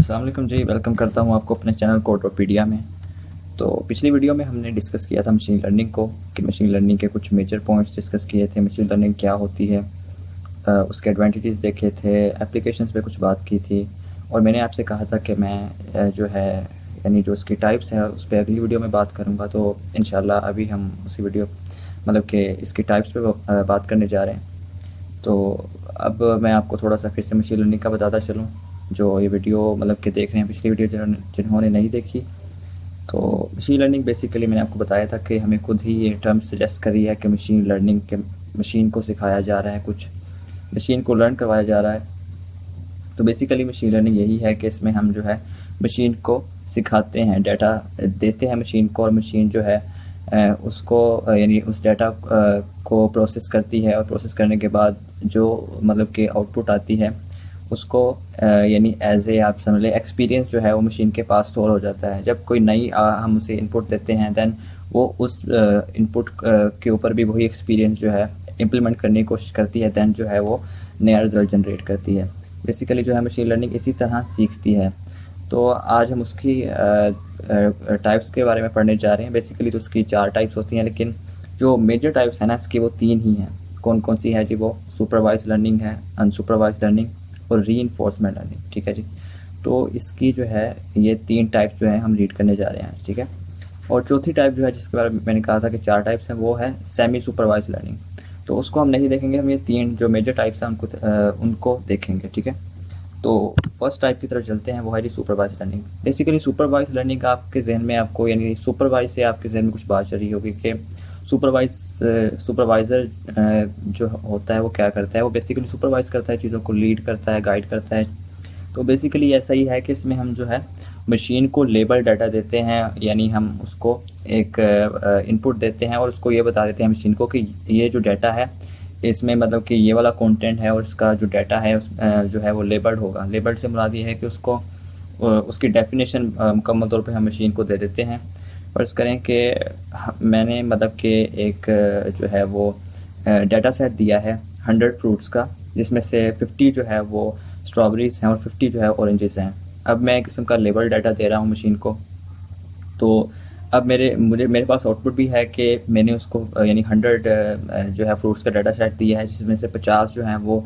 अस्सलाम वालेकुम जी, वेलकम करता हूँ आपको अपने चैनल कोडोपीडिया में। तो पिछली वीडियो में हमने डिस्कस किया था मशीन लर्निंग को, कि मशीन लर्निंग के कुछ मेजर पॉइंट्स डिस्कस किए थे। मशीन लर्निंग क्या होती है, उसके एडवांटेजेस देखे थे, एप्लीकेशंस पे कुछ बात की थी। और मैंने आपसे कहा था कि मैं जो है यानी जो इसकी टाइप्स हैं उस पर अगली वीडियो में बात करूँगा। तो इंशाल्लाह अभी हम उसी वीडियो मतलब कि इसकी टाइप्स पे बात करने जा रहे हैं। तो अब मैं आपको थोड़ा सा फिर से मशीन लर्निंग का बताता चलूँ। जो ये वीडियो मतलब कि देख रहे हैं, पिछली वीडियो जिन्होंने नहीं देखी, तो मशीन लर्निंग बेसिकली मैंने आपको बताया था कि हमें खुद ही ये टर्म सजेस्ट करी है कि मशीन लर्निंग के मशीन को सिखाया जा रहा है, कुछ मशीन को लर्न करवाया जा रहा है। तो बेसिकली मशीन लर्निंग यही है कि इसमें हम जो है मशीन को सिखाते हैं, डाटा देते हैं मशीन को, और मशीन जो है उसको यानी उस डाटा को प्रोसेस करती है, और प्रोसेस करने के बाद जो मतलब कि आउटपुट आती है उसको यानी एज ए आप समझ लें एक्सपीरियंस जो है वो मशीन के पास स्टोर हो जाता है। जब कोई नई हम उसे इनपुट देते हैं, दैन वो उस इनपुट के ऊपर भी वही एक्सपीरियंस जो है इम्प्लीमेंट करने की कोशिश करती है, दैन जो है वो नया रिज़ल्ट जनरेट करती है। बेसिकली जो है मशीन लर्निंग इसी तरह सीखती है। तो आज हम उसकी टाइप्स के बारे में पढ़ने जा रहे हैं। बेसिकली तो उसकी 4 टाइप्स होती हैं, लेकिन जो मेजर टाइप्स हैं ना इसकी वो 3 ही हैं। कौन कौन सी है जी? वो सुपरवाइज लर्निंग है, अनसुपरवाइज लर्निंग और रीइंफोर्समेंट लर्निंग। ठीक है जी। तो इसकी जो है ये 3 टाइप्स जो है हम रीड करने जा रहे हैं। ठीक है। और चौथी टाइप जो है जिसके बारे में मैंने कहा था कि 4 टाइप्स हैं, वो है सेमी सुपरवाइज लर्निंग। तो उसको हम नहीं देखेंगे, हम ये 3 जो मेजर टाइप्स हैं उनको देखेंगे। ठीक है। तो फर्स्ट टाइप की तरफ चलते हैं, वो है जी supervised learning. Basically supervised learning का आपके जहन में आपको यानी सुपरवाइज से आपके जहन में कुछ बात चल रही होगी कि सुपरवाइज़र जो होता है वो क्या करता है। वो बेसिकली सुपरवाइज़ करता है, चीज़ों को लीड करता है, गाइड करता है। तो बेसिकली ऐसा ही है कि इसमें हम जो है मशीन को लेबल डाटा देते हैं, यानी हम उसको एक इनपुट देते हैं और उसको ये बता देते हैं मशीन को कि ये जो डाटा है इसमें मतलब कि ये वाला कंटेंट है, और इसका जो डाटा है जो है वो लेबल्ड होगा। लेबल्ड से मुराद ये है कि उसको उसकी डेफिनेशन मुकम्मल तौर पे हम मशीन को दे देते हैं। फ़र्ज़ करें कि मैंने मतलब कि एक जो है वो डाटा सेट दिया है 100 फ्रूट्स का, जिसमें से 50 जो है वो स्ट्रॉबेरीज़ हैं और 50 जो है ऑरेंजेस हैं। अब मैं एक किस्म का लेबल डाटा दे रहा हूँ मशीन को। तो अब मेरे पास आउटपुट भी है कि मैंने उसको यानी 100 जो है फ्रूट्स का डाटा सेट दिया है, जिसमें से 50 जो हैं वो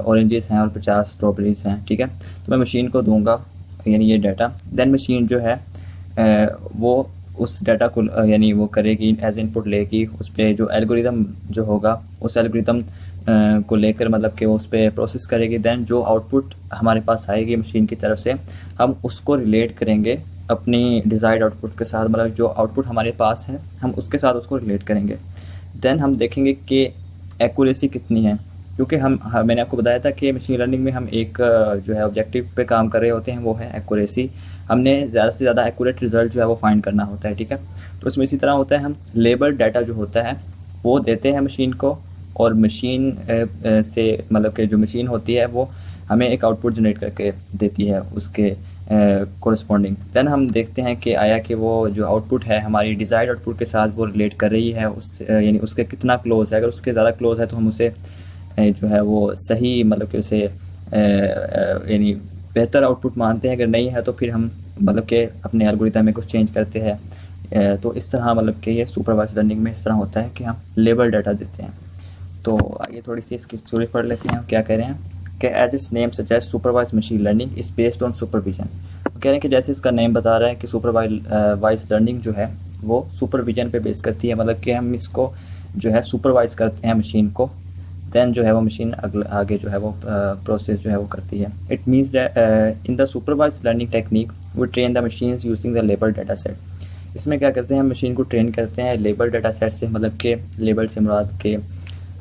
ऑरेंजेस हैं और 50 स्ट्रॉबेरीज़ हैं। ठीक है। तो मैं मशीन को दूंगा यानी ये डाटा, दैन मशीन जो है वो उस डाटा को यानी वो करेगी एज इनपुट लेगी। उस पर जो एल्गोरिदम जो होगा उस एल्गोरिदम को लेकर मतलब कि वो उस पर प्रोसेस करेगी। दैन जो आउटपुट हमारे पास आएगी मशीन की तरफ से, हम उसको रिलेट करेंगे अपनी डिज़ायर्ड आउटपुट के साथ। मतलब जो आउटपुट हमारे पास है हम उसके साथ उसको रिलेट करेंगे। दैन हम देखेंगे कि एक्यूरेसी कितनी है, क्योंकि मैंने आपको बताया था कि मशीन लर्निंग में हम एक जो है ऑब्जेक्टिव पे काम कर रहे होते हैं, वो है एक्यूरेसी। हमने ज़्यादा से ज़्यादा एक्यूरेट रिजल्ट जो है वो फाइंड करना होता है। ठीक है। तो इसमें इसी तरह होता है, हम लेबल डाटा जो होता है वो देते हैं मशीन को, और मशीन से मतलब कि जो मशीन होती है वो हमें एक आउटपुट जनरेट करके देती है उसके कोरिस्पॉन्डिंग। दैन हम देखते हैं कि आया कि वो जो आउटपुट है हमारी डिज़ायर्ड आउटपुट के साथ वो रिलेट कर रही है, उस यानी उसके कितना क्लोज है। अगर उसके ज़्यादा क्लोज है तो हम उसे जो है वो सही मतलब कि उसे यानी बेहतर आउटपुट मानते हैं। अगर नहीं है तो फिर हम मतलब कि अपने एल्गोरिथम में कुछ चेंज करते हैं। तो इस तरह मतलब कि ये सुपरवाइज लर्निंग में इस तरह होता है कि हम लेबल डाटा देते हैं। तो आइए थोड़ी सी इसकी स्टोरी पढ़ लेते हैं, क्या कह रहे हैं कि as its name suggest supervise machine learning is based on supervision. कह रहे हैं कि जैसे इसका नेम बता रहा है कि सुपरवाइज लर्निंग जो है वो सुपरविजन पे बेस करती है। मतलब कि हम इसको जो है सुपरवाइज करते हैं मशीन को, दैन जो है वो मशीन आगे जो है वो प्रोसेस जो है वो करती है। It means that in the supervise learning technique we train the machine using the label data set. इसमें क्या करते हैं, मशीन को ट्रेन करते हैं लेबल डाटा सेट से। मतलब कि लेबल से मुराद के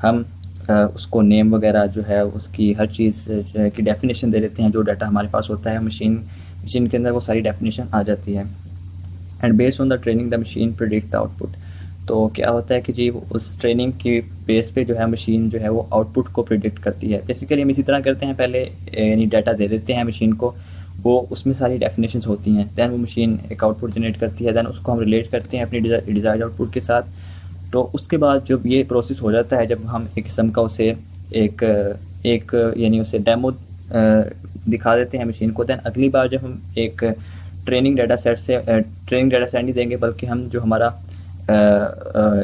हम उसको नेम वगैरह जो है उसकी हर चीज़ जो है की डेफिनेशन दे देते हैं। जो डाटा हमारे पास होता है मशीन के अंदर वो सारी डेफिनेशन आ जाती है। And based on the training the machine predict the output. तो क्या होता है कि जी उस ट्रेनिंग की बेस पे जो है मशीन जो है वो आउटपुट को प्रेडिक्ट करती है। बेसिकली हम इसी तरह करते हैं, पहले यानी डाटा दे देते हैं मशीन को, वो उसमें सारी डेफिनेशंस होती हैं। दैन वो मशीन एक आउटपुट जनरेट करती है, दैन उसको हम रिलेट करते हैं अपनी डिज़ायर्ड आउटपुट के साथ। तो उसके बाद जब ये प्रोसेस हो जाता है, जब हम एक किस्म का उसे एक यानी उसे डेमो दिखा देते हैं मशीन को, दैन अगली बार जब हम एक ट्रेनिंग डाटा सेट नहीं देंगे, बल्कि हम जो हमारा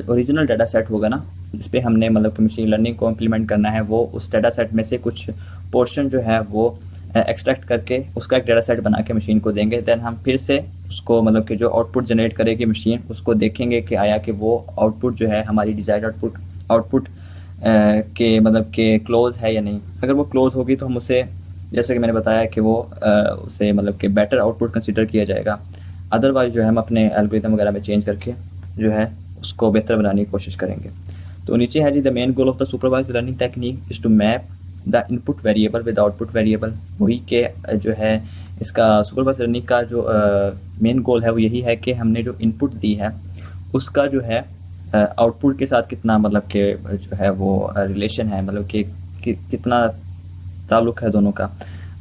ओरिजिनल डाटा सेट होगा ना, जिस पे हमने मतलब कि मशीन लर्निंग को इम्प्लीमेंट करना है, वो उस डाटा सेट में से कुछ पोर्शन जो है वो एक्सट्रैक्ट करके उसका एक डाटा सेट बना के मशीन को देंगे। दैन हम फिर से उसको मतलब कि जो आउटपुट जनरेट करेगी मशीन, उसको देखेंगे कि आया कि वो आउटपुट जो है हमारी डिज़ायर्ड आउटपुट के मतलब के क्लोज है या नहीं। अगर वो क्लोज होगी तो हम उसे, जैसे कि मैंने बताया कि वो उसे मतलब कि बेटर आउटपुट कंसिडर किया जाएगा। अदरवाइज़ जो है हम अपने एल्गोरिथम वगैरह में चेंज करके जो है उसको बेहतर बनाने की कोशिश करेंगे। तो नीचे है जी, the main goal of the supervised learning technique is to map the input variable with output variable. वही के जो है इसका सुपरवाइज्ड लर्निंग का जो मेन गोल है वो यही है कि हमने जो इनपुट दी है उसका जो है आउटपुट के साथ कितना मतलब कि जो है वो रिलेशन है, मतलब कि कितना ताल्लुक़ है दोनों का।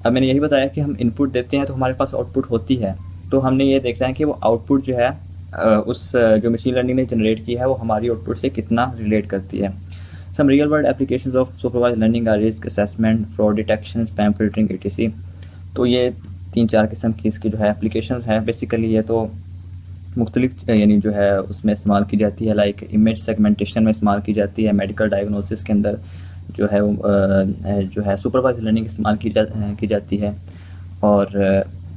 अब मैंने यही बताया कि हम इनपुट देते हैं तो हमारे पास आउटपुट होती है, तो हमने ये देखना है कि वो आउटपुट जो है उस जो मशीन लर्निंग ने जनरेट की है वो हमारी आउटपुट से कितना रिलेट करती है। Some real world applications of supervised learning are risk assessment, fraud detection, spam filtering etc। तो ये 3-4 किस्म की इसकी जो है एप्लीकेशंस हैं। बेसिकली ये तो मुख्तलिफ यानी जो है उसमें इस्तेमाल की जाती है, लाइक इमेज सेगमेंटेशन में इस्तेमाल की जाती है, मेडिकल डायग्नोसिस के अंदर जो है सुपरवाइज्ड लर्निंग इस्तेमाल की जाती है, और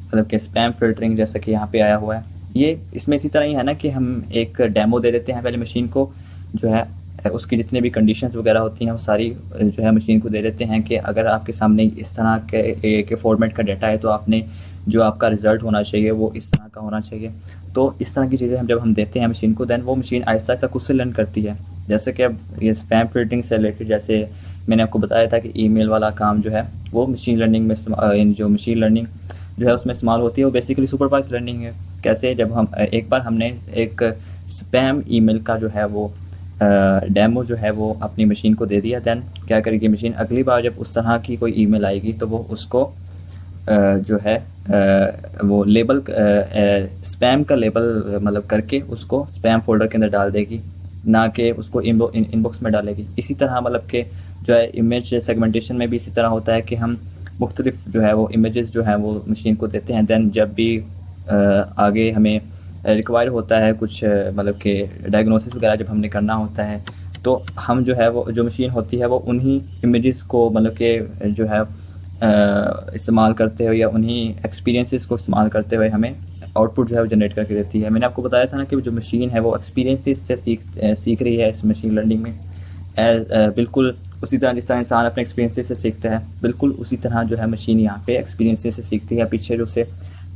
मतलब कि स्पैम फिल्टरिंग जैसा कि यहाँ पे आया हुआ है। ये इसमें इसी तरह ही है ना कि हम एक डेमो दे देते हैं पहले मशीन को, जो है उसकी जितने भी कंडीशंस वगैरह होती हैं वो सारी जो है मशीन को दे देते हैं कि अगर आपके सामने इस तरह के फॉर्मेट का डाटा है तो आपने जो आपका रिज़ल्ट होना चाहिए वो इस तरह का होना चाहिए। तो इस तरह की चीज़ें जब हम देते हैं मशीन को, दैन वो मशीन आहिस्ता आहिस्ता खुद से लर्न करती है। जैसे कि अब ये स्पैम फिल्टरिंग से रिलेटेड, जैसे मैंने आपको बताया था कि ईमेल वाला काम जो है वो मशीन लर्निंग में जो मशीन लर्निंग जो है उसमें इस्तेमाल होती है, वो बेसिकली सुपरवाइज्ड लर्निंग है। कैसे, जब हम एक बार हमने एक स्पैम ईमेल का जो है वो डेमो जो है वो अपनी मशीन को दे दिया, दैन क्या करेगी मशीन, अगली बार जब उस तरह की कोई ईमेल आएगी तो वो उसको जो है वो लेबल स्पैम का लेबल मतलब करके उसको स्पैम फोल्डर के अंदर डाल देगी, ना कि उसको इनबॉक्स में डालेगी। इसी तरह मतलब कि जो है इमेज सेगमेंटेशन में भी इसी तरह होता है कि हम मुख्तलिफ जो है वो इमेजेस जो हैं वो मशीन को देते हैं, दैन जब भी आगे हमें रिक्वायर होता है कुछ मतलब कि डायग्नोसिस वगैरह जब हमने करना होता है, तो हम जो है वो जो मशीन होती है वो उन्हीं इमेजेस को मतलब कि जो है इस्तेमाल करते हुए या उन्हीं एक्सपीरियंसेस को इस्तेमाल करते हुए हमें आउटपुट जो है वो जनरेट करके देती है। मैंने आपको बताया था ना कि जो मशीन है वो एक्सपीरियंसेस से सीख रही है इस मशीन लर्निंग में, बिल्कुल उसी तरह जिस तरह इंसान अपने एक्सपीरियंसेस से सीखता है, बिल्कुल उसी तरह जो है मशीन यहाँ पे एक्सपीरियंसेस से सीखती है। पीछे जो उसे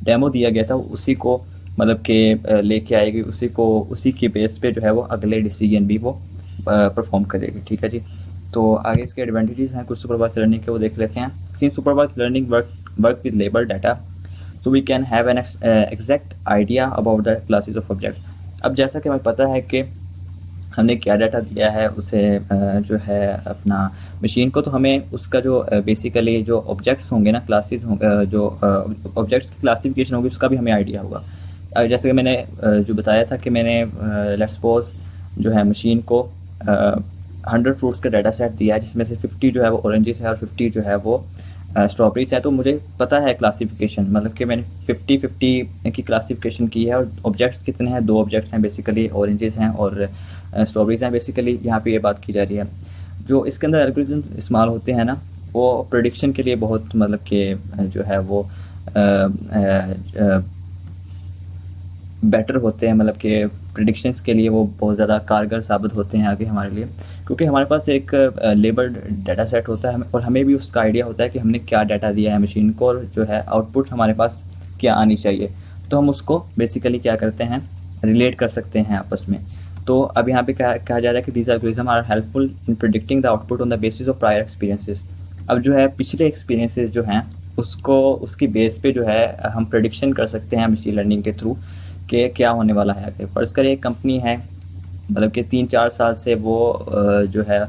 डेमो दिया गया था उसी को मतलब कि लेके आएगी, उसी के बेस पे जो है वो अगले डिसीजन भी वो परफॉर्म करेगी। ठीक है जी। तो आगे इसके एडवांटेजेस हैं कुछ सुपरवाइज्ड लर्निंग के, वो देख लेते हैं। Since supervised learning work with label data, so we can have an exact idea about the classes of object. अब जैसा कि हमें पता है कि हमने क्या डाटा दिया है उसे जो है अपना मशीन को, तो हमें उसका जो बेसिकली जो ऑब्जेक्ट्स होंगे ना, क्लासेस होंगे, जो ऑब्जेक्ट्स की क्लासिफिकेशन होगी उसका भी हमें आइडिया होगा। जैसे कि मैंने जो बताया था कि मैंने लेट्स सपोज जो है मशीन को 100 फ्रूट्स का डाटा सेट दिया है, जिसमें से 50 जो है वो ऑरेंजेस है और 50 जो है वो स्ट्रॉबेरीज है। तो मुझे पता है क्लासिफिकेशन, मतलब कि मैंने 50-50 की क्लासिफिकेशन की है। और ऑब्जेक्ट्स कितने हैं, 2 ऑब्जेक्ट्स हैं बेसिकली, ऑरेंजेस हैं और स्ट्रॉबेरीज हैं। बेसिकली यहाँ पे ये बात की जा रही है। जो इसके अंदर एल्गोरिथम इस्तेमाल होते हैं ना, वो प्रेडिक्शन के लिए बहुत मतलब कि जो है वो बेटर होते हैं, मतलब कि प्रेडिक्शंस के लिए वो बहुत ज़्यादा कारगर साबित होते हैं आगे हमारे लिए, क्योंकि हमारे पास एक लेबल्ड डाटा सेट होता है और हमें भी उसका आइडिया होता है कि हमने क्या डाटा दिया है मशीन को और जो है आउटपुट हमारे पास क्या आनी चाहिए। तो हम उसको बेसिकली क्या करते हैं, रिलेट कर सकते हैं आपस में। तो अब यहाँ पे कहा जा रहा है कि these algorithm are helpful in predicting the output on the basis of prior experiences. अब जो है पिछले एक्सपीरियंसेस जो हैं उसको उसकी बेस पे जो है हम प्रेडिक्शन कर सकते हैं मशीन लर्निंग के थ्रू कि क्या होने वाला है आगे। फर्ज करें एक कंपनी है, मतलब कि 3-4 साल से वो जो है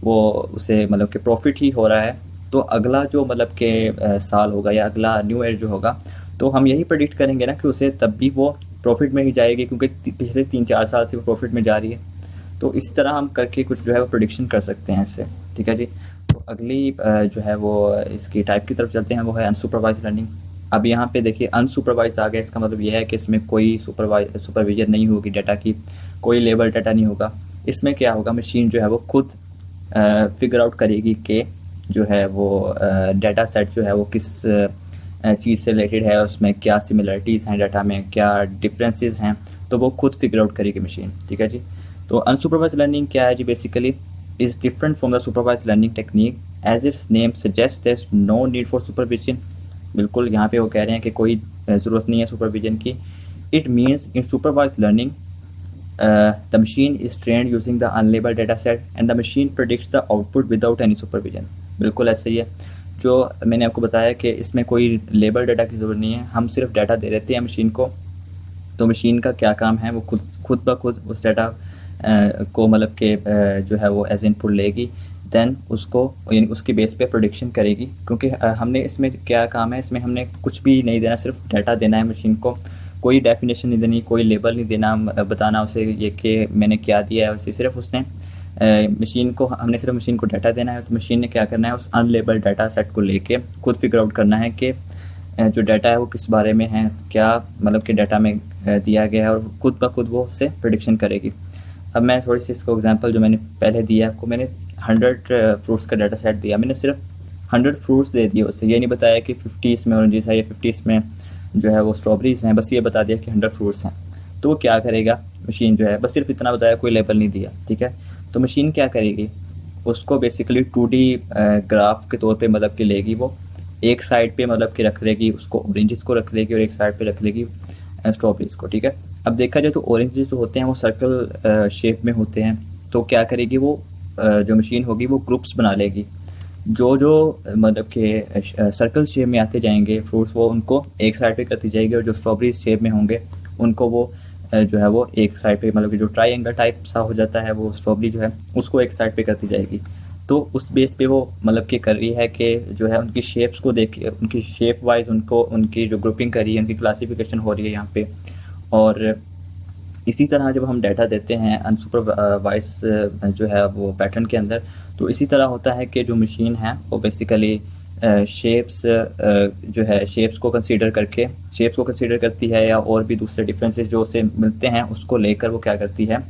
वो उसे मतलब कि प्रॉफिट ही हो रहा है, तो अगला जो मतलब कि साल होगा या अगला न्यू ईयर जो होगा, तो हम यही प्रेडिक्ट करेंगे ना कि उसे तब भी वो प्रॉफिट में ही जाएगी, क्योंकि पिछले 3-4 साल से वो प्रॉफिट में जा रही है। तो इस तरह हम करके कुछ जो है वो प्रेडिक्शन कर सकते हैं इससे। ठीक है जी। तो अगली जो है वो इसकी टाइप की तरफ चलते हैं, वो है अनसुपरवाइज लर्निंग। अब यहाँ पे देखिए अनसुपरवाइज आ गया, इसका मतलब ये है कि इसमें कोई सुपरविजन नहीं होगी डाटा की, कोई लेबल डाटा नहीं होगा। इसमें क्या होगा, मशीन जो है वो खुद फिगर आउट करेगी कि जो है वो डाटा सेट जो है वो किस चीज़ से रिलेटेड है, उसमें क्या सिमिलरिटीज़ हैं डाटा में, क्या डिफरेंसेस हैं, तो वो खुद फिगर आउट करेगी मशीन। ठीक है जी। तो अनसुपरवाइज लर्निंग क्या है जी, basically is different from the supervise learning technique as its name suggest there is no need for supervision. बिल्कुल यहाँ पे वो कह रहे हैं कि कोई ज़रूरत नहीं है सुपरविजन की। It means in supervise learning the machine is trained using the unlabeled data set and the machine predicts the output without any supervision। बिल्कुल ऐसे ही है जो मैंने आपको बताया कि इसमें कोई लेबल डाटा की ज़रूरत नहीं है, हम सिर्फ डाटा दे देते हैं मशीन को, तो मशीन का क्या काम है वो खुद ब खुद उस डाटा को मतलब के जो है वो एज इनपुट लेगी, देन उसको यानी उसकी बेस पे प्रोडिक्शन करेगी। क्योंकि हमने इसमें क्या काम है, इसमें हमने कुछ भी नहीं देना, सिर्फ डाटा देना है मशीन को, कोई डेफिनेशन नहीं देनी, कोई लेबल नहीं देना, बताना उसे ये कि मैंने क्या दिया है, उसे सिर्फ उसने मशीन को हमने सिर्फ मशीन को डाटा देना है। तो मशीन ने क्या करना है, उस अनलेबल डाटा सेट को लेके खुद फिगर आउट करना है कि जो डाटा है वो किस बारे में है, क्या मतलब कि डाटा में दिया गया है, और खुद ब खुद वो उससे प्रेडिक्शन करेगी। अब मैं थोड़ी सी इसको एग्जांपल जो मैंने पहले दिया आपको, मैंने 100 फ्रूट्स का डाटा सेट दिया, मैंने सिर्फ 100 फ्रूट्स दे दिए उससे, ये नहीं बताया कि 50 इसमें ऑरेंजेस है या 50 इसमें जो है वो स्ट्रॉबेरीज़ हैं, बस ये बता दिया कि 100 फ्रूट्स हैं। तो वो क्या करेगा मशीन जो है, बस सिर्फ इतना बताया, कोई लेबल नहीं दिया। ठीक है। तो मशीन क्या करेगी, उसको बेसिकली 2D ग्राफ के तौर पे मतलब कि लेगी, वो एक साइड पे मतलब कि रख लेगी उसको ऑरेंजेस को रख लेगी और एक साइड पे रख लेगी स्ट्रॉबेरीज़ को। ठीक है। अब देखा जाए तो ऑरेंजेस जो होते हैं वो सर्कल शेप में होते हैं, तो क्या करेगी वो जो मशीन होगी वो ग्रुप्स बना लेगी, जो मतलब कि सर्कल शेप में आते जाएंगे फ्रूट्स, वो उनको एक साइड पे करती जाएगी, और जो स्ट्रॉबेरी शेप में होंगे उनको वो जो है वो एक साइड पे मतलब कि जो ट्रायंगल टाइप सा हो जाता है वो स्ट्रॉबेरी जो है उसको एक साइड पे करती जाएगी। तो उस बेस पे वो मतलब कि कर रही है कि जो है उनकी शेप्स को देख के, उनकी शेप वाइज उनको उनकी जो ग्रुपिंग करी है, उनकी क्लासिफिकेशन हो रही है यहाँ पे। और इसी तरह जब हम डाटा देते हैं अनसुपरवाइज जो है वो पैटर्न के अंदर, तो इसी तरह होता है कि जो मशीन है वो बेसिकली शेप्स जो है शेप्स को कंसीडर करती है, या और भी दूसरे डिफरेंसेस जो उसे मिलते हैं उसको लेकर वो क्या करती है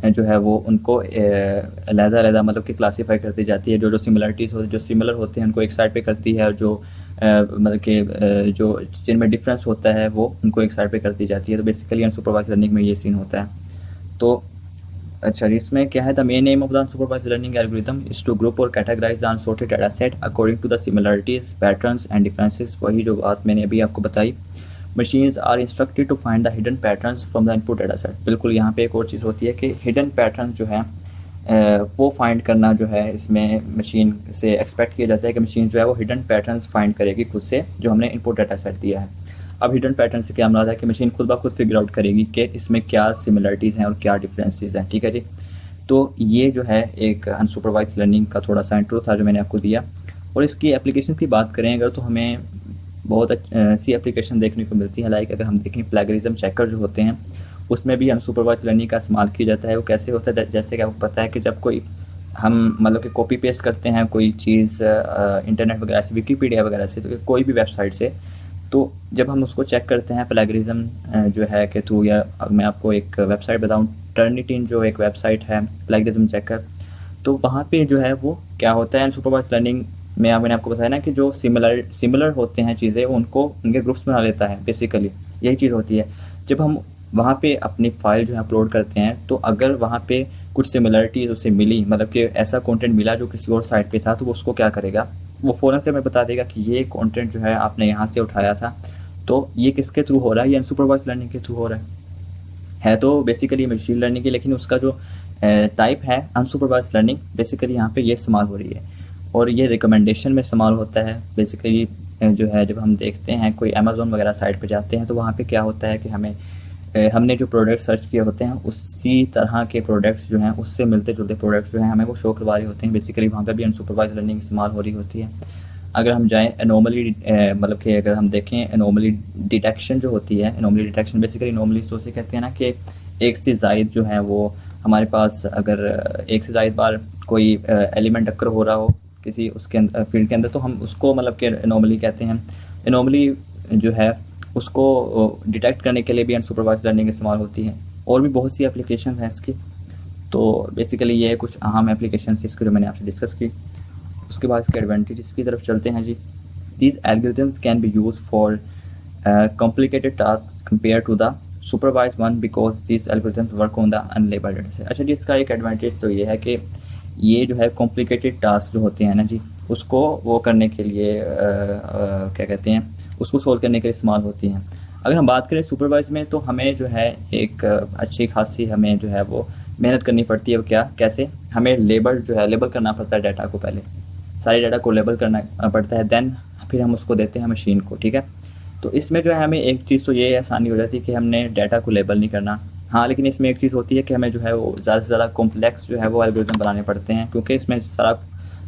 जो है वो उनको अलग-अलग मतलब कि क्लासीफाई करती जाती है। जो सिमिलरिटीज़ जो सिमिलर होते हैं उनको एक साइड पे करती है, और जो मतलब कि जो जिनमें डिफरेंस होता है वो उनको एक साइड पे करती जाती है। तो बेसिकली अनसुपरवाइज लर्निंग में ये सीन होता है। तो अच्छा, इसमें क्या है, the main aim of the unsupervised learning algorithm is to group और categorise the unsorted data set according to the similarities, patterns and differences. वही जो बात मैंने अभी आपको बताई, machines are instructed to find the hidden patterns from the input data set. बिल्कुल यहाँ पे एक और चीज़ होती है कि हिडन पैटर्न जो है वो फाइंड करना जो है इसमें मशीन से एक्सपेक्ट किया जाता है कि मशीन जो है वो हिडन पैटर्न्स फाइंड करेगी खुद से, जो हमने इनपुट डाटा सेट दिया है। अब हिडन पैटर्न से क्या मतलब है कि मशीन खुद ब खुद फिगर आउट करेगी कि इसमें क्या सिमिलरिटीज़ हैं और क्या डिफरेंसेस हैं। ठीक है जी। तो ये जो है एक अनसुपरवाइज लर्निंग का थोड़ा सा इंट्रो था जो मैंने आपको दिया। और इसकी एप्लीकेशन की बात करें अगर, तो हमें बहुत सी एप्लीकेशन देखने को मिलती है। लाइक अगर हम देखें प्लेगरिज्म चेकर जो होते हैं उसमें भी अनसुपरवाइज लर्निंग का इस्तेमाल किया जाता है। वो कैसे होता है, जैसे कि आपको पता है कि जब कोई हम मतलब कि कॉपी पेस्ट करते हैं कोई चीज़ इंटरनेट वगैरह से, विकीपीडिया वगैरह से, तो कोई भी वेबसाइट से, तो जब हम उसको चेक करते हैं प्लेगरिज्म जो है कि थ्रू, या मैं आपको एक वेबसाइट बताऊँ, टर्निटिन जो एक वेबसाइट है प्लेगरिज्म चेकर, तो वहाँ पे जो है वो क्या होता है अनसुपरवाइज लर्निंग में, मैंने आपको बताया ना कि जो सिमिलर होते हैं चीज़ें उनको उनके ग्रुप्स बना लेता है। बेसिकली यही चीज़ होती है। जब हम वहाँ पे अपनी फ़ाइल जो है अपलोड करते हैं, तो अगर वहाँ पे कुछ सिमिलरिटीज़ उसे मिली, मतलब कि ऐसा कंटेंट मिला जो किसी और साइट पे था, तो वो उसको क्या करेगा, वो फ़ौरन से हमें बता देगा कि ये कंटेंट जो है आपने यहाँ से उठाया था। तो ये किसके थ्रू हो रहा है, ये अनसुपरवाइज लर्निंग के थ्रू हो रहा है तो बेसिकली मशीन लर्निंग की, लेकिन उसका जो टाइप है अनसुपरवाइज लर्निंग, बेसिकली यहाँ पे ये इस्तेमाल हो रही है। और ये रिकमेंडेशन में इस्तेमाल होता है। बेसिकली जो है जब हम देखते हैं कोई अमेज़ॉन वगैरह साइट पे जाते हैं, तो वहाँ पे क्या होता है कि हमने जो प्रोडक्ट सर्च किए होते हैं उसी तरह के प्रोडक्ट्स जो हैं, उससे मिलते जुलते प्रोडक्ट्स जो हैं हमें वो शो करवा रहे होते हैं। बेसिकली वहाँ पे भी अनसुपरवाइज लर्निंग इस्तेमाल हो रही होती है। अगर हम जाएँ एनोमली, मतलब कि अगर हम देखें एनोमली डिटेक्शन जो होती है, एनोमली डिटेक्शन बेसिकली एनोमली तो उसे कहते हैं ना कि एक से ज़ायद जो है वो हमारे पास, अगर एक से ज़ायद बार कोई एलिमेंट अक्कर हो रहा हो किसी उसके अंदर फील्ड के अंदर, तो हम उसको मतलब कि एनोमली कहते हैं। एनोमली जो है उसको डिटेक्ट करने के लिए भी अनसुपरवाइज्ड लर्निंग इस्तेमाल होती है। और भी बहुत सी एप्लीकेशन हैं इसकी। तो बेसिकली ये कुछ अहम एप्लीकेशन इसके जो मैंने आपसे डिस्कस की। उसके बाद इसके एडवांटेजेस की तरफ चलते हैं जी। These algorithms can be use for complicated tasks compared to the supervised one because these algorithms work on the unlabeled data set। अच्छा जी, इसका एक एडवांटेज तो ये है कि ये जो है कॉम्प्लिकेटेड टास्क जो होते हैं ना जी, उसको वो करने के लिए क्या कहते हैं, उसको सोल्व करने के लिए इस्तेमाल होती हैं। अगर हम बात करें सुपरवाइज में, तो हमें जो है एक अच्छी खासी हमें जो है वो मेहनत करनी पड़ती है। वो क्या, कैसे, हमें लेबल करना पड़ता है डाटा को, पहले सारे डाटा को लेबल करना पड़ता है, देन फिर हम उसको देते हैं मशीन को, ठीक है। तो इसमें जो है हमें एक चीज़ तो ये आसानी हो जाती है कि हमने डाटा को लेबल नहीं करना। हाँ, लेकिन इसमें एक चीज़ होती है कि हमें जो है वो ज़्यादा से ज़्यादा कॉम्प्लेक्स जो है वो एल्गोरिथम बनाने पड़ते हैं, क्योंकि इसमें सारा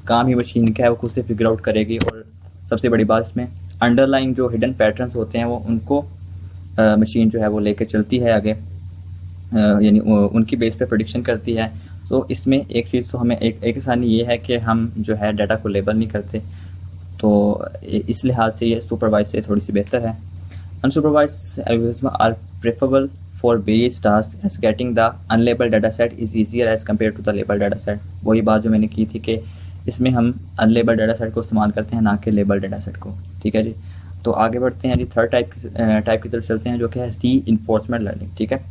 काम ही मशीन का है, वो खुद से फिगर आउट करेगी। और सबसे बड़ी बात, इसमें अंडरलाइन जो हिडन पैटर्न्स होते हैं वो उनको मशीन जो है वो लेकर चलती है आगे, यानी उनकी बेस पे प्रेडिक्शन करती है। तो इसमें एक चीज़ तो हमें एक आसानी ये है कि हम जो है डाटा को लेबल नहीं करते, तो इस लिहाज से ये सुपरवाइज से थोड़ी सी बेहतर है। Unsupervised algorithm are preferable for various task as getting the unlabelled data set is easier as compare to the labelled data set. वही बात जो मैंने की थी कि इसमें हम अनलेबल्ड डाटा सेट को इस्तेमाल करते हैं, ना कि लेबल्ड डाटा सेट को, ठीक है जी। तो आगे बढ़ते हैं जी, थर्ड टाइप की तरफ चलते हैं, जो कि है रीइंफोर्समेंट लर्निंग, ठीक है।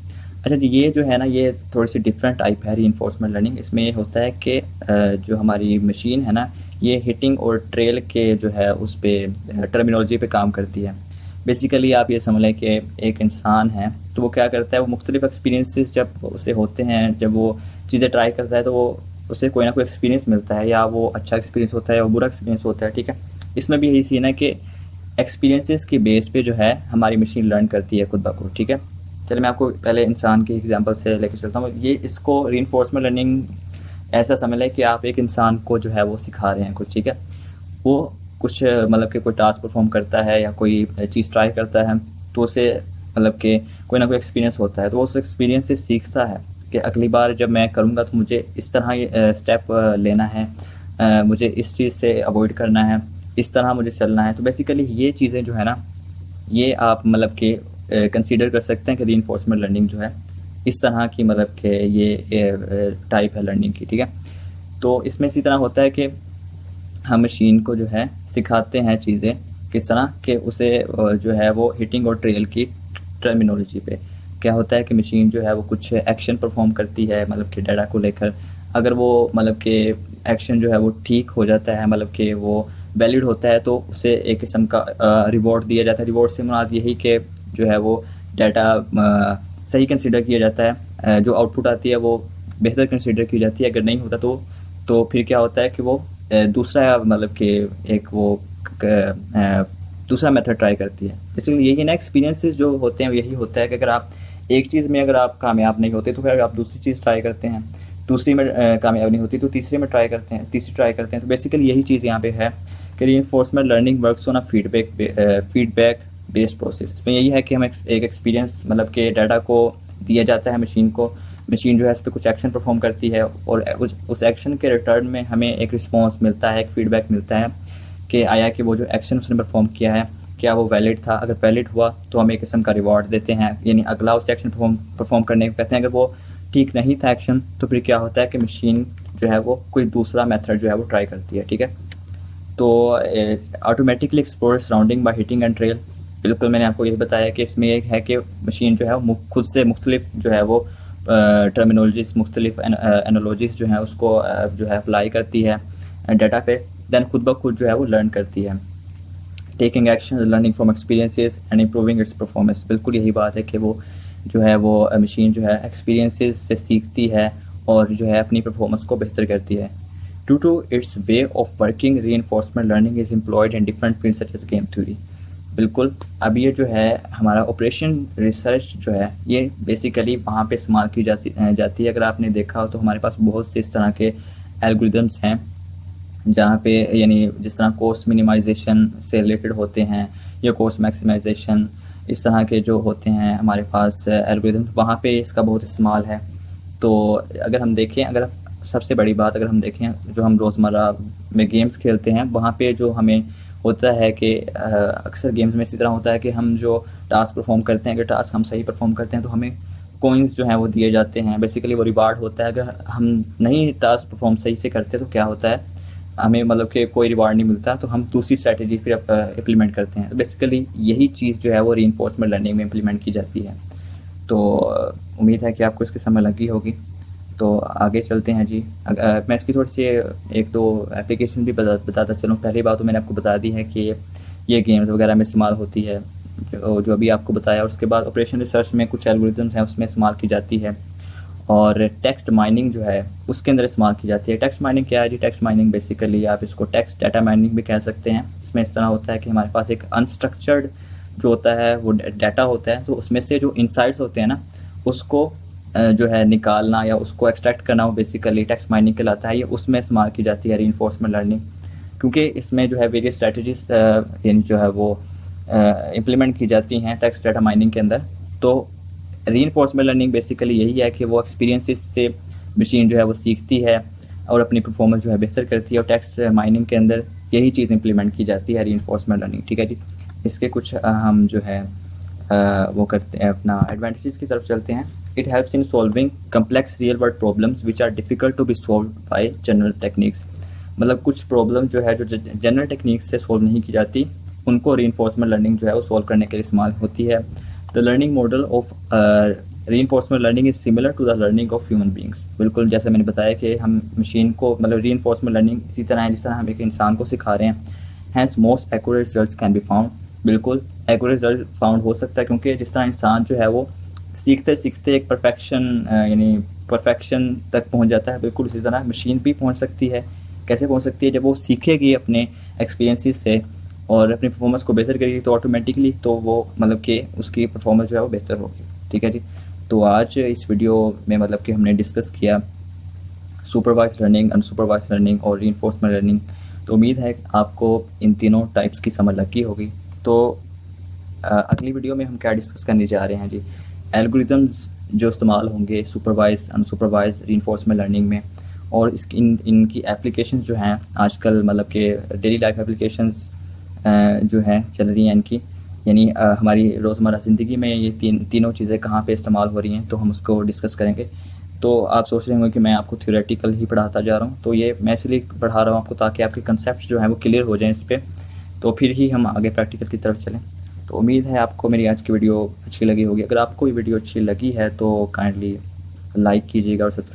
अच्छा जी, ये जो है ना, ये थोड़ी सी डिफरेंट टाइप है रीइंफोर्समेंट लर्निंग। इसमें ये होता है कि जो हमारी मशीन है ना, ये हिटिंग और ट्रेल के जो है उस पर टर्मिनोलॉजी पे काम करती है। बेसिकली आप ये समझ लें कि एक इंसान है, तो वो क्या करता है, वो मुख्तलिफ एक्सपीरियंसेस जब उसे होते हैं, जब वो चीज़ें ट्राई करता है, तो वो उसे कोई ना कोई एक्सपीरियंस मिलता है, या वो अच्छा एक्सपीरियंस होता है या बुरा एक्सपीरियंस होता है, ठीक है। इसमें भी यही सीन है कि एक्सपीरियंसेस की बेस पे जो है हमारी मशीन लर्न करती है खुद ब खुद, ठीक है। चलिए मैं आपको पहले इंसान के एग्जांपल से लेकर चलता हूँ। ये इसको रीइंफोर्समेंट लर्निंग ऐसा समझ लें कि आप एक इंसान को जो है वो सिखा रहे हैं कुछ, ठीक है। वो कुछ मतलब कि कोई टास्क परफॉर्म करता है या कोई चीज़ ट्राई करता है, तो उसे मतलब कि कोई ना कोई एक्सपीरियंस होता है, तो वो उस एक्सपीरियंस से सीखता है कि अगली बार जब मैं करूँगा तो मुझे इस तरह स्टेप लेना है, मुझे इस चीज़ से अवॉइड करना है, इस तरह मुझे चलना है। तो बेसिकली ये चीज़ें जो है ना, ये आप मतलब कि कंसीडर कर सकते हैं कि रीइंफोर्समेंट लर्निंग जो है इस तरह की मतलब कि ये टाइप है लर्निंग की, ठीक है। तो इसमें इसी तरह होता है कि हम मशीन को जो है सिखाते हैं चीज़ें किस तरह कि उसे जो है वो हिटिंग और ट्रेल की टर्मिनोलॉजी पे क्या होता है कि मशीन जो है वो कुछ एक्शन परफॉर्म करती है, मतलब कि डाटा को लेकर। अगर वो मतलब कि एक्शन जो है वो ठीक हो जाता है, मतलब कि वो वैलिड होता है, तो उसे एक किस्म का रिवॉर्ड दिया जाता है। रिवॉर्ड से मुराद यही कि जो है वो डाटा सही कंसिडर किया जाता है, जो आउटपुट आती है वो बेहतर कंसिडर की जाती है। अगर नहीं होता तो फिर क्या होता है कि वो दूसरा मतलब कि एक वो दूसरा मेथड ट्राई करती है। इसलिए यही ना, एक्सपीरियंसेस जो होते हैं यही होता है कि अगर आप एक चीज़ में अगर आप कामयाब नहीं होते तो फिर आप दूसरी चीज़ ट्राई करते हैं, दूसरी में कामयाब नहीं होती तो तीसरी में ट्राई करते हैं, तीसरी ट्राई करते हैं। तो बेसिकली यही चीज़ यहाँ पे है कि reinforcement learning works on a feedback based process. इसमें यही है कि हम एक एक्सपीरियंस मतलब कि डाटा को दिया जाता है मशीन को, मशीन जो है इस पर कुछ एक्शन परफॉर्म करती है, और उस एक्शन के रिटर्न में हमें एक रिस्पॉन्स मिलता है, एक फीडबैक मिलता है कि आया कि वो जो एक्शन उसने परफॉर्म किया है क्या वो वैलिड था। अगर वैलिड हुआ तो हम एक किस्म का रिवॉर्ड देते हैं, यानी अगला उस एक्शन परफॉर्म करने को कहते हैं। अगर वो ठीक नहीं था एक्शन, तो फिर क्या होता है कि मशीन जो है वो कोई दूसरा मेथड जो है वो ट्राई करती है, ठीक है। तो automatically explore surrounding by hitting and trial, बिल्कुल मैंने आपको यही बताया कि इसमें एक है कि मशीन जो है वो खुद से मुख्तलिफ जो है वो टर्मिनोलॉजीज, मुख्तलिफ एनालॉजीज जो हैं उसको जो है अप्लाई करती है डाटा पे, दैन खुद ब खुद जो है वो लर्न करती है। Taking action, learning from experiences and improving it's performance, बिल्कुल यही बात है कि वो जो है वो मशीन जो है एक्सपीरियंसेस से सीखती है और जो है अपनी परफॉर्मेंस को बेहतर करती है। Due to its way of working, reinforcement learning is employed in different field such as game theory. बिल्कुल, अब ये जो है हमारा ऑपरेशन रिसर्च जो है ये बेसिकली वहाँ पे इस्तेमाल की जाती है। अगर आपने देखा हो तो हमारे पास बहुत से इस तरह के एल्गोरिदम्स हैं जहाँ पे यानी जिस तरह कॉस्ट मिनिमाइजेशन से रिलेटेड होते हैं या कॉस्ट मैक्सिमाइजेशन, इस तरह के जो होते हैं हमारे पास एल्गोरिदम्स, वहाँ पे इसका बहुत इस्तेमाल है। तो अगर हम देखें, अगर सबसे बड़ी बात अगर हम देखें, जो हम रोज़मर्रा में गेम्स खेलते हैं वहाँ पे जो हमें होता है कि अक्सर गेम्स में इसी तरह होता है कि हम जो टास्क परफॉर्म करते हैं, अगर टास्क हम सही परफॉर्म करते हैं तो हमें कॉइन्स जो हैं वो दिए जाते हैं। बेसिकली वो रिवार्ड होता है। अगर हम नहीं टास्क परफॉर्म सही से करते तो क्या होता है, हमें मतलब कि कोई रिवार्ड नहीं मिलता, तो हम दूसरी स्ट्रैटेजी फिर इम्प्लीमेंट करते हैं। तो बेसिकली यही चीज़ जो है वो रीइंफोर्समेंट लर्निंग में इम्प्लीमेंट की जाती है। तो उम्मीद है कि आपको इसकी समझ लगी होगी। तो आगे चलते हैं जी। मैं इसकी थोड़ी सी एक दो एप्लीकेशन भी बताता चलूँ। पहली बात तो मैंने आपको बता दी है कि ये गेम्स वगैरह में इस्तेमाल होती है, जो अभी आपको बताया। और उसके बाद ऑपरेशन रिसर्च में कुछ एल्गोरिथम्स हैं उसमें इस्तेमाल की जाती है। और टेक्स्ट माइनिंग जो है उसके अंदर इस्तेमाल की जाती है। टेक्स्ट माइनिंग क्या है जी? टेक्स्ट माइनिंग बेसिकली आप इसको टेक्स्ट डाटा माइनिंग भी कह सकते हैं। इसमें इस तरह होता है कि हमारे पास एक अनस्ट्रक्चर्ड जो होता है वो डाटा होता है, तो उसमें से जो इंसाइट्स होते हैं ना उसको जो है निकालना या उसको एक्सट्रैक्ट करना, वो बेसिकली टेक्स्ट माइनिंग कहलाता है। ये उसमें इस्तेमाल की जाती है रीइंफोर्समेंट लर्निंग, क्योंकि इसमें जो है वेरियस स्ट्रेटजीज यानी जो है वो इम्प्लीमेंट की जाती हैं टेक्स्ट डाटा माइनिंग के अंदर। तो रीइंफोर्समेंट लर्निंग बेसिकली यही है कि वो एक्सपीरियंसेस से मशीन जो है वो सीखती है और अपनी परफॉर्मेंस जो है बेहतर करती है। और टेक्स्ट माइनिंग के अंदर यही चीज़ इम्प्लीमेंट की जाती है, रीइंफोर्समेंट लर्निंग। ठीक है जी। इसके कुछ हम जो है वो करते हैं, अपना एडवांटेजेस की तरफ चलते हैं। It helps in solving complex real world problems which are difficult to be solve by general techniques. मतलब कुछ प्रॉब्लम जो है जो जनरल टेक्निक्स से सॉल्व नहीं की जाती, उनको रीइंफोर्समेंट लर्निंग जो है वो सॉल्व करने के लिए इस्तेमाल होती है। The learning model of reinforcement learning is similar to the learning of human beings. बिल्कुल जैसे मैंने बताया कि हम मशीन को मतलब रीइंफोर्समेंट लर्निंग इसी तरह है जिस तरह हम एक इंसान को सिखा रहे हैं। Hence most accurate results can be found. बिल्कुल एक्यूरेट रिजल्ट फाउंड हो सकता है, क्योंकि जिस तरह इंसान जो है वो सीखते सीखते एक यानी परफेक्शन तक पहुंच जाता है, बिल्कुल उसी तरह मशीन भी पहुंच सकती है। कैसे पहुंच सकती है? जब वो सीखेगी अपने एक्सपीरियंसेस से और अपनी परफॉर्मेंस को बेहतर करेगी तो ऑटोमेटिकली तो वो मतलब कि उसकी परफॉर्मेंस जो है वो बेहतर होगी। ठीक है जी। तो आज इस वीडियो में मतलब कि हमने डिस्कस किया सुपरवाइज लर्निंग, अनसुपरवाइज लर्निंग और रीइंफोर्समेंट लर्निंग। तो उम्मीद है आपको इन तीनों टाइप्स की समझ लगी होगी। तो अगली वीडियो में हम क्या डिस्कस करने जा रहे हैं जी? एल्गोरिथम्स जो इस्तेमाल होंगे सुपरवाइज अनसुपरवाइज रीइंफोर्समेंट लर्निंग में, और इसकी इनकी एप्लीकेशंस जो हैं आजकल मतलब कि डेली लाइफ एप्लीकेशंस जो हैं चल रही हैं इनकी, यानी हमारी रोज़मर्रा ज़िंदगी में ये तीनों चीज़ें कहाँ पे इस्तेमाल हो रही हैं, तो हम उसको डिस्कस करेंगे। तो आप सोच रहे होंगे कि मैं आपको थ्योरेटिकल ही पढ़ाता जा रहा हूँ, तो ये मैं इसलिए पढ़ा रहा हूँ आपको ताकि आपके कंसेप्ट जो हैं वो क्लियर हो जाएं इस पर, तो फिर ही हम आगे प्रैक्टिकल की तरफ चलें। तो उम्मीद है आपको मेरी आज की वीडियो अच्छी लगी होगी। अगर आपको ये वीडियो अच्छी लगी है तो काइंडली लाइक कीजिएगा और सब्सक्राइब